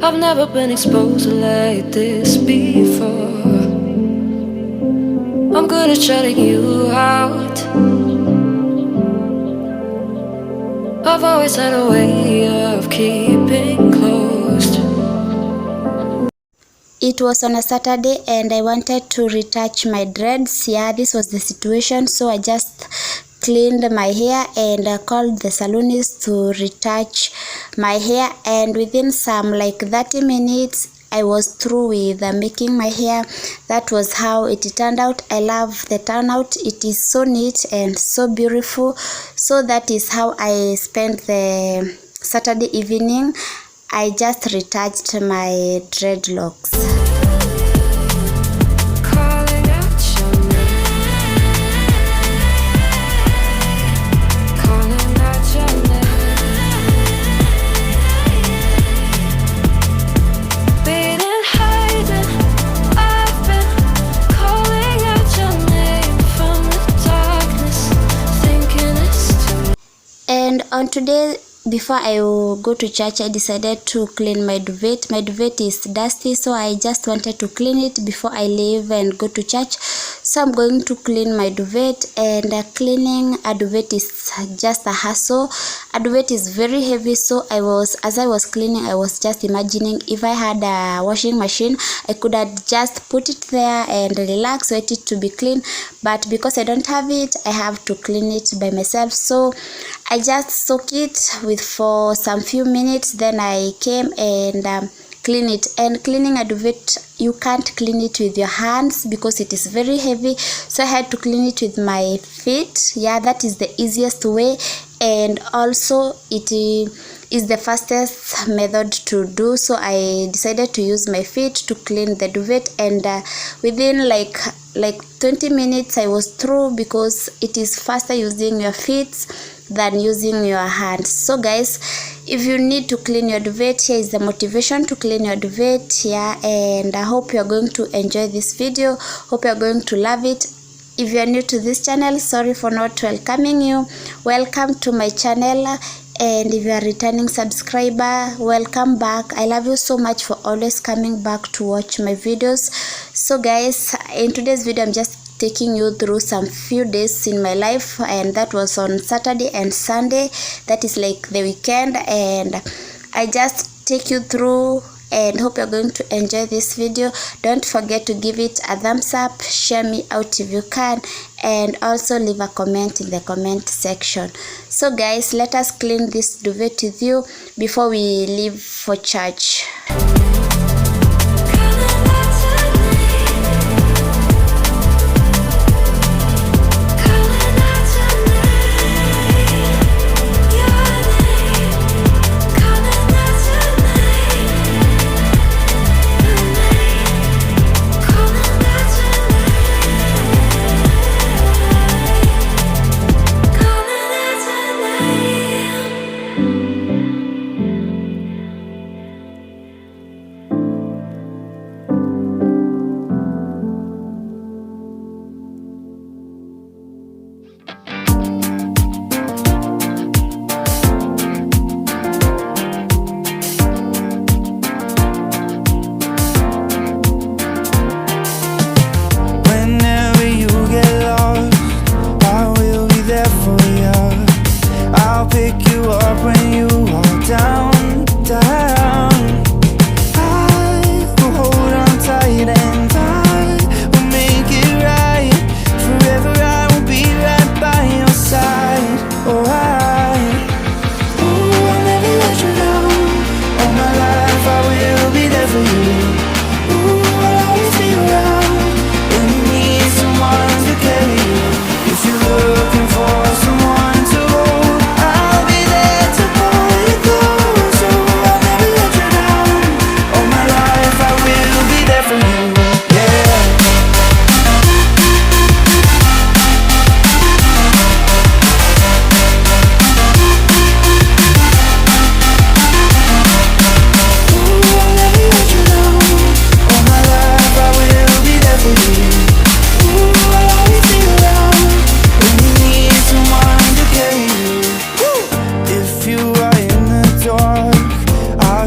I've never been exposed like this before. I'm good at shutting you out. I've always had a way of keeping closed. It was on a Saturday and I wanted to retouch my dreads. Yeah, this was the situation, so I just cleaned my hair and called the salonist to retouch my hair, and within some like 30 minutes I was through with making my hair. That was how it turned out. I love the turnout. It is so neat and so beautiful. So that is how I spent the Saturday evening. I just retouched my dreadlocks. And on today, before I will go to church, I decided to clean my duvet. My duvet is dusty, so I just wanted to clean it before I leave and go to church. So I'm going to clean my duvet, and cleaning a duvet is just a hassle. A duvet is very heavy, so as I was cleaning, I was just imagining if I had a washing machine, I could have just put it there and relax, wait it to be clean. But because I don't have it, I have to clean it by myself. So I just soak it for some few minutes, then I came and clean it. And cleaning a duvet, you can't clean it with your hands because it is very heavy, so I had to clean it with my feet. Yeah, that is the easiest way, and also it is the fastest method to do, so I decided to use my feet to clean the duvet, and within like 20 minutes I was through, because it is faster using your feet than using your hands. So guys, if you need to clean your duvet, here is the motivation to clean your duvet. Yeah, and I hope you are going to enjoy this video. Hope you are going to love it. If you are new to this channel, sorry for not welcoming you. Welcome to my channel. And if you are a returning subscriber, welcome back. I love you so much for always coming back to watch my videos. So guys, in today's video, I'm just taking you through some few days in my life, and that was on Saturday and Sunday. That is like the weekend, and I just take you through and hope you're going to enjoy this video. Don't forget to give it a thumbs up, share me out if you can, and also leave a comment in the comment section. So guys, let us clean this duvet with you before we leave for church.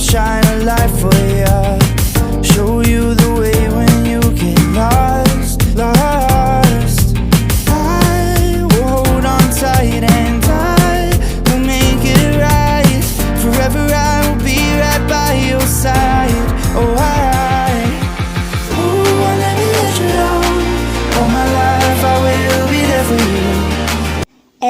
Shine a light for you.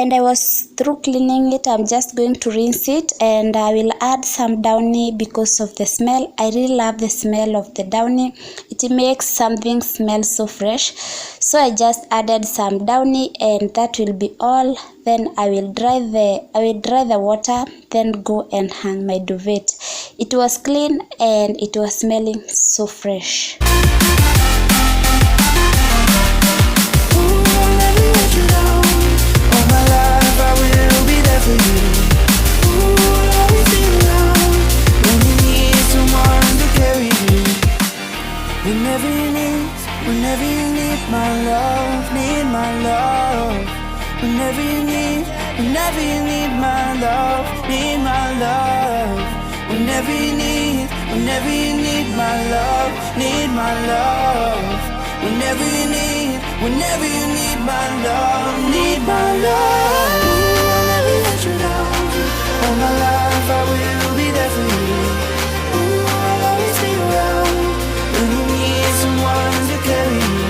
And I was through cleaning it. I'm just going to rinse it, and I will add some downy because of the smell. I really love the smell of the downy. It makes something smell so fresh. So I just added some downy, and that will be all. Then I will dry the water, then go and hang my duvet. It was clean and it was smelling so fresh. Whenever you need my love, need my love. Whenever you need my love, need my love. Whenever you need my love, need my love. Whenever you need my love, need my love. I'll never let you down. All my life I will be there for you. I'll always be around when you need someone to carry you.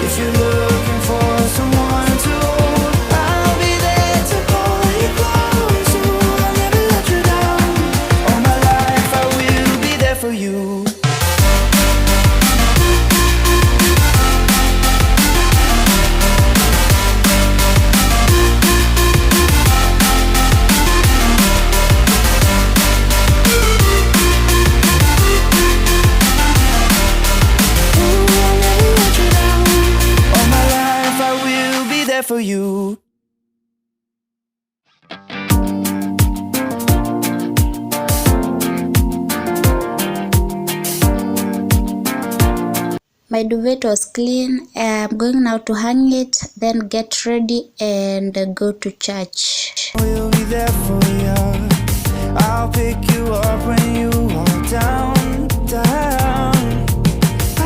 If you're looking for someone to hold, I'll be there to pull you close. I'll never let you down. All my life I will be there for you. For you. My duvet was clean. I'm going now to hang it, then get ready and go to church. We'll be there for you. I'll pick you up when you are down, down. I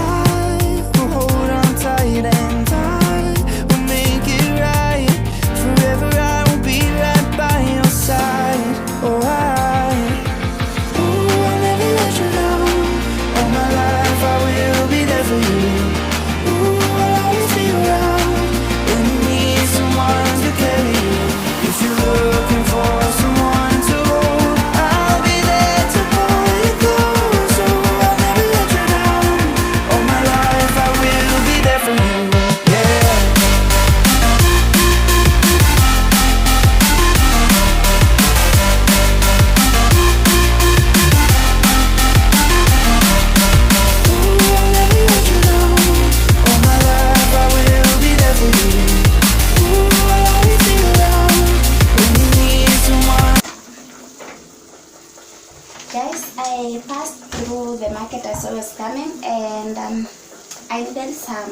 will hold on tight and I passed through the market as I was coming, and I needed some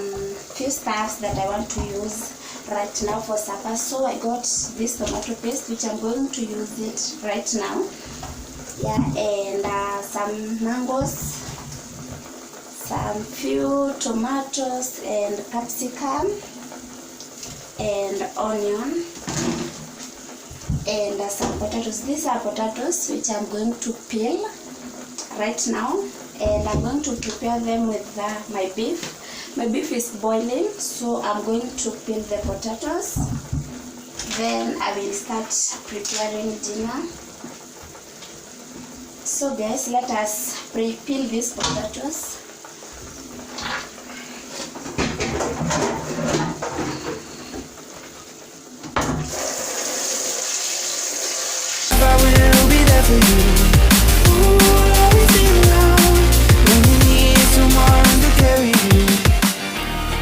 few stuffs that I want to use right now for supper. So I got this tomato paste, which I'm going to use it right now. Yeah, and some mangoes, some few tomatoes and capsicum and onion, and some potatoes. These are potatoes which I'm going to peel right now, and I'm going to prepare them with my beef. My beef is boiling, so I'm going to peel the potatoes. Then I will start preparing dinner. So guys, let us peel these potatoes. I will be there for you.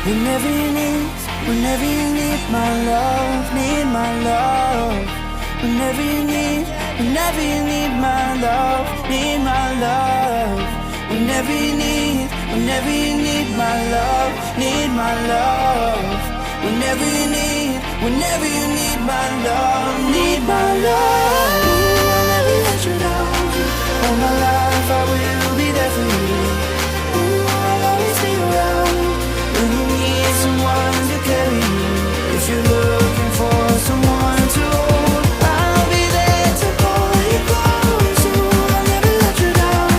Whenever you need my love, need my love. Whenever you need my love, need my love. Whenever you need my love, need my love. Whenever you need my love, need my love. I'll never let you down. All my life I will be there for you. I'll always be around when you need someone to carry you. If you're looking for someone to hold, I'll be there to pull you close. I'll never let you down.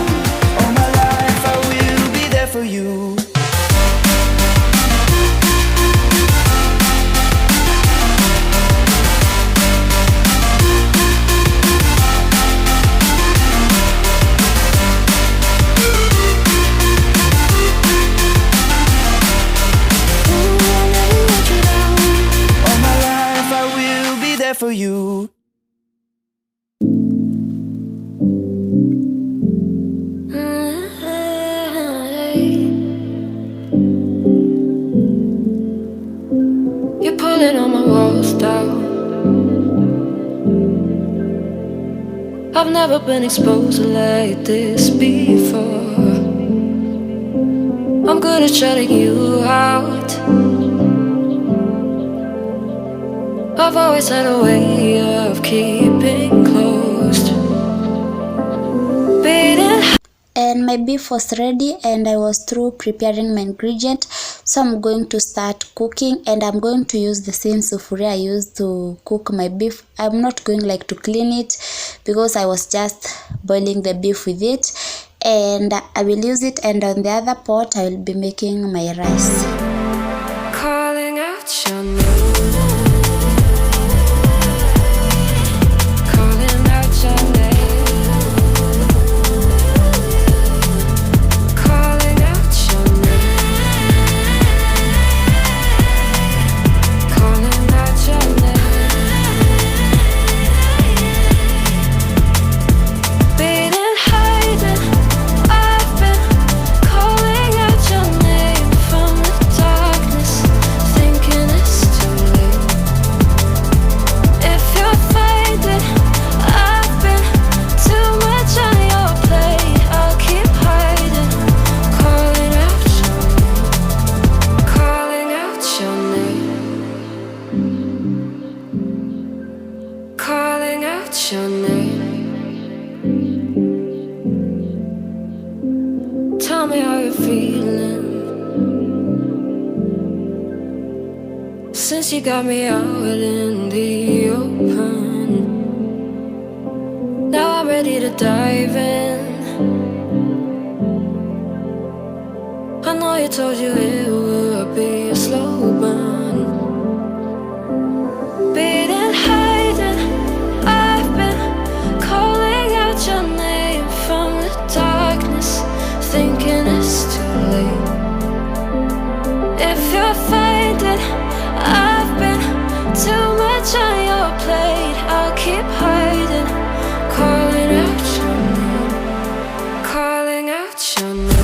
All my life I will be there for you. for you. You're pulling on my walls down. I've never been exposed like this before. I'm good at shutting you out. I've always had a way of keeping closed. And my beef was ready and I was through preparing my ingredient, so I'm going to start cooking, and I'm going to use the same sufuria I used to cook my beef. I'm not going like to clean it because I was just boiling the beef with it, and I will use it, and on the other pot I will be making my rice. Calling out your name. Your name. Tell me how you're feeling since you got me out in the open. Now I'm ready to dive in. I know you told you it would be a slow burn. Beating, hiding, I've been calling out your name from the darkness, thinking it's too late. If you're finding I've been too much on your plate, I'll keep hiding, calling out your name, calling out your name.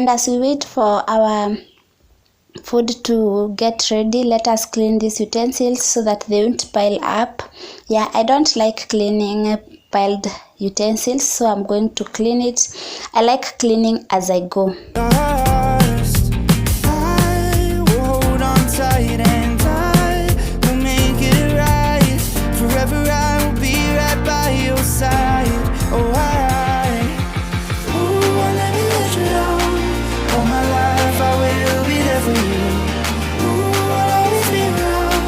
And as we wait for our food to get ready, let us clean these utensils so that they won't pile up. Yeah, I don't like cleaning piled utensils, so I'm going to clean it. I like cleaning as I go. I will hold on tight and I will make it right. Forever I will be right by your side. Oh, I'll never let you down. All my life I will be there for you. I'll always be around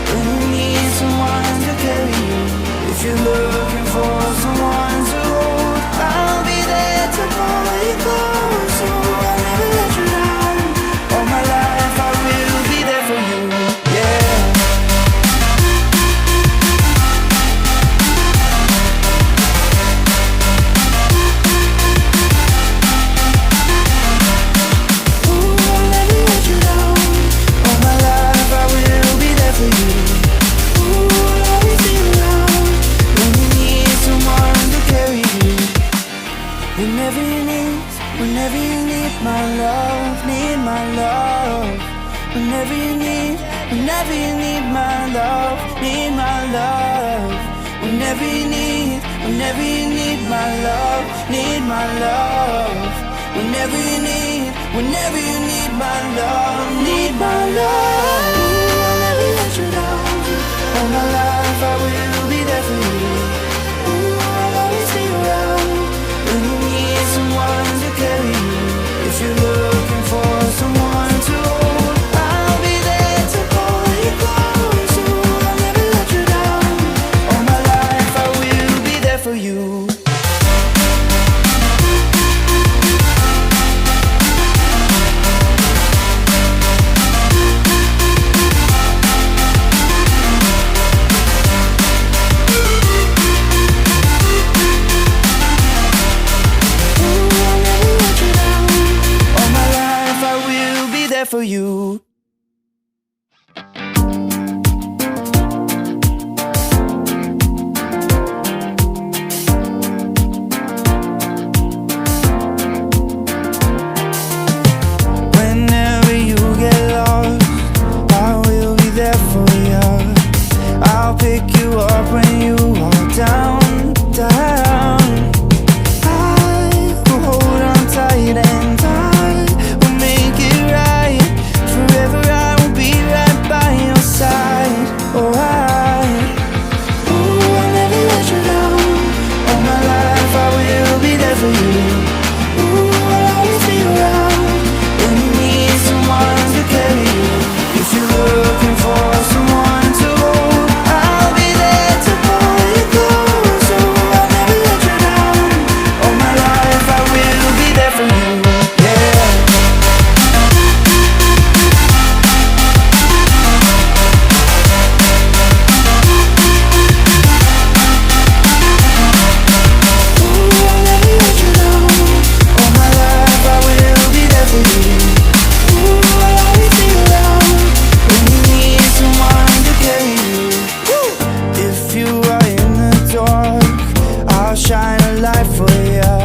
when you need someone to carry you. If you're looking for someone to hold, I'll be there to pull you close. I'll never let you down. All my life I will be there for you. Yeah. I'll never let you down. All my life I will be there for you. I'll always be around when you need someone to carry you. Whenever you need my love, need my love. Whenever you need my love, need my love. Whenever you need my love, need my love. Whenever you need my love, need my love. I'll never let you down. All my life I will be there for you. I'll always be around when you need someone to carry you. If you're looking for someone to hold, I'll be there to pull you close. I'll never let you down. All my life I will be there for you. I'll never let you down. All my life I will be there for you. Whenever you get lost, I will be there for you. I'll pick you up when you are down. I will hold on tight and I will make it right. Forever I will be right by your side. Oh, I'll never let you down. All my life I will be there for you. I'll always be around when you need someone to carry you. If you're looking for someone to hold, I'll be there to pull you close. I'll never let you down. All my life I will be there for you. Yeah. I'll never let you down. All my life I will be there for you. I'll always be around when you need someone to carry you. If you are in the dark, I'll shine a light for you.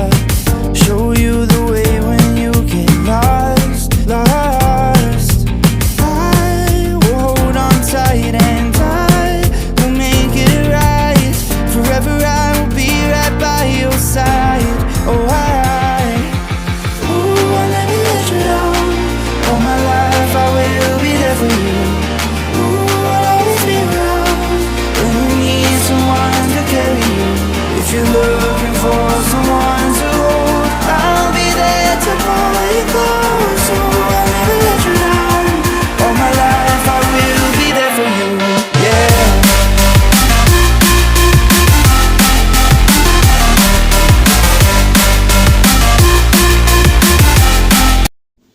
Show you the way when you get lost. I will hold on tight and I will make it right. Forever I will be right by your side. Oh, I'll never let you down. All my life I will be there for you. I'll always be around when you need someone to carry you. If you're looking for someone to hold, I'll be there to pull you close. I'll never let you down. All my life I will be there for you. Yeah.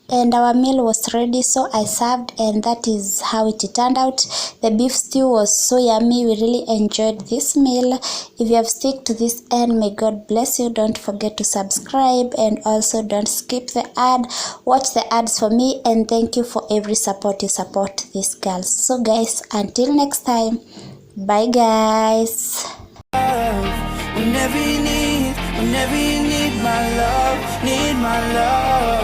And our meal was ready, so I served, and that is how it turned out. The beef stew was so yummy. We really enjoyed this meal. If you have stuck to this end, may God bless you. Don't forget to subscribe, and also don't skip the ad. Watch the ads for me, and thank you for every support you support these girls. So guys, until next time, bye guys. Whenever you need my love, need my love.